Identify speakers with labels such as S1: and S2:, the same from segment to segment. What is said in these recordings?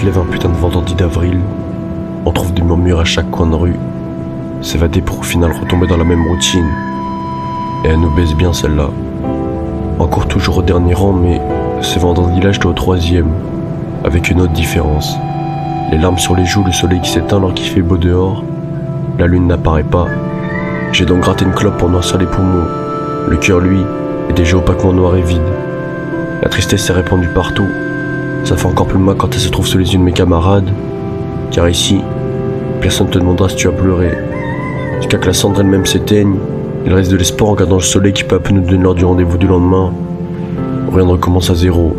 S1: lève un putain de vendredi d'avril, on trouve des murmures à chaque coin de rue, s'évader pour au final retomber dans la même routine. Et elle nous baise bien celle-là. Encore toujours au dernier rang, mais ce vendredi-là j'étais au troisième, avec une autre différence. Les larmes sur les joues, le soleil qui s'éteint alors qu'il fait beau dehors, la lune n'apparaît pas. J'ai donc gratté une clope pour noircir les poumons. Le cœur, lui, est déjà opaquement noir et vide. La tristesse s'est répandue partout. Ça fait encore plus mal quand elle se trouve sous les yeux de mes camarades, car ici, personne ne te demandera si tu as pleuré. Jusqu'à que la cendre elle-même s'éteigne, il reste de l'espoir en regardant le soleil qui peu à peu nous donne l'heure du rendez-vous du lendemain. Rien ne recommence à zéro.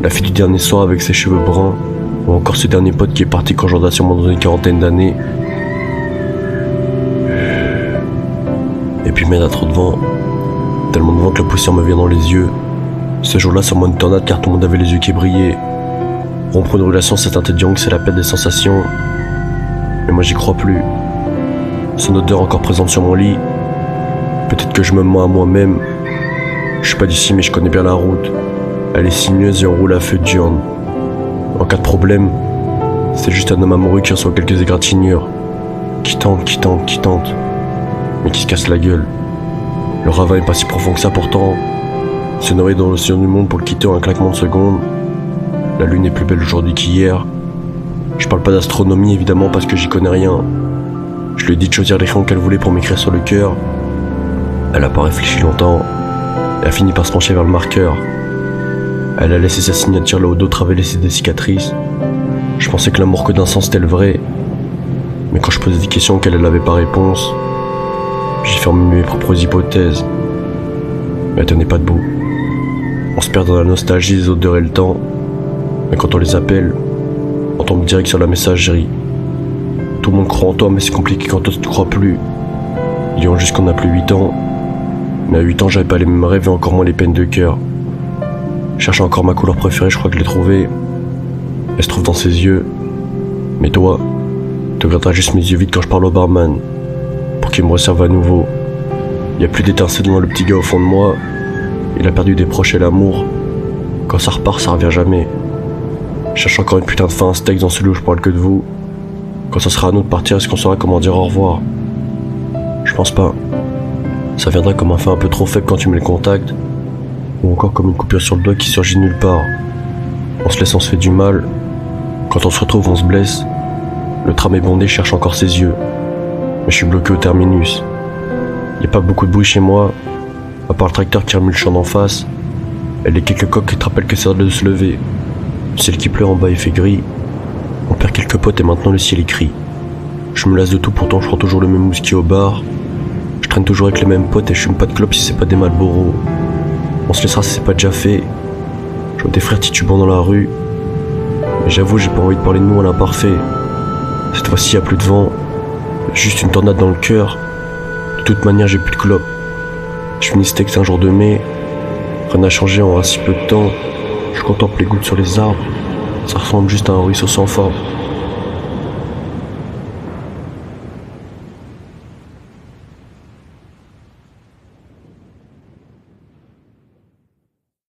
S1: La fille du dernier soir avec ses cheveux bruns, ou encore ce dernier pote qui est parti quand j'en ai sûrement dans une quarantaine d'années. Et puis merde, à trop de vent. Tellement de vent que la poussière me vient dans les yeux. Ce jour-là, sûrement une tornade car tout le monde avait les yeux qui brillaient. Rompre une relation, c'est un tédiant que c'est la perte des sensations. Mais moi j'y crois plus. Son odeur encore présente sur mon lit. Peut-être que je me mens à moi-même. Je suis pas d'ici mais je connais bien la route. Elle est sinueuse et on roule à feu de diurne. En cas de problème, c'est juste un homme amoureux qui reçoit quelques égratignures. Qui tente. Mais qui se casse la gueule. Le ravin est pas si profond que ça pourtant. Se noyer dans l'océan du monde pour le quitter en un claquement de secondes. La lune est plus belle aujourd'hui qu'hier. Je parle pas d'astronomie évidemment parce que j'y connais rien. Je lui ai dit de choisir les crayons qu'elle voulait pour m'écrire sur le cœur. Elle a pas réfléchi longtemps et a fini par se pencher vers le marqueur. Elle a laissé sa signature là où d'autres avaient laissé des cicatrices. Je pensais que l'amour que d'un sens c'était le vrai. Mais quand je posais des questions auxquelles elle n'avait pas réponse, j'ai formulé mes propres hypothèses. Mais elle tenait pas debout. On se perd dans la nostalgie des odeurs et le temps. Mais quand on les appelle, on tombe direct sur la messagerie. Tout le monde croit en toi mais c'est compliqué quand toi tu te crois plus. Ils ont juste qu'on a plus 8 ans. Mais à 8 ans j'avais pas les mêmes rêves et encore moins les peines de cœur. Je cherche encore ma couleur préférée, je crois que je l'ai trouvée. Elle se trouve dans ses yeux. Mais toi, tu regarderas juste mes yeux vides quand je parle au barman. Pour qu'il me resserve à nouveau. Y a plus d'étincelle dans le petit gars au fond de moi. Il a perdu des proches et l'amour. Quand ça repart, ça revient jamais. Je cherche encore une putain de fin, un steak dans celui où je parle que de vous. Quand ça sera à nous de partir, est-ce qu'on saura comment dire au revoir? Je pense pas. Ça viendra comme un fait un peu trop faible quand tu mets le contact. Ou encore comme une coupure sur le doigt qui surgit de nulle part. On se laisse, on se fait du mal. Quand on se retrouve, on se blesse. Le tram est bondé, je cherche encore ses yeux. Mais je suis bloqué au terminus. Y a pas beaucoup de bruit chez moi, à part le tracteur qui remue le champ d'en face, et les quelques coques qui te rappellent que c'est l'heure de se lever. Le ciel qui pleure en bas il fait gris. On perd quelques potes et maintenant le ciel écrit. Je me lasse de tout, pourtant je prends toujours le même whisky au bar. Je traîne toujours avec les mêmes potes et je fume pas de clopes si c'est pas des Marlboro. On se laissera si c'est pas déjà fait. Je vois des frères titubants dans la rue. Mais j'avoue j'ai pas envie de parler de nous à l'imparfait. Cette fois-ci y a plus de vent. Juste une tornade dans le cœur. De toute manière j'ai plus de clopes. Je finis ce texte un jour de mai. Rien n'a changé en si peu de temps. Je contemple les gouttes sur les arbres. Ça ressemble juste à un ruisseau sans forme.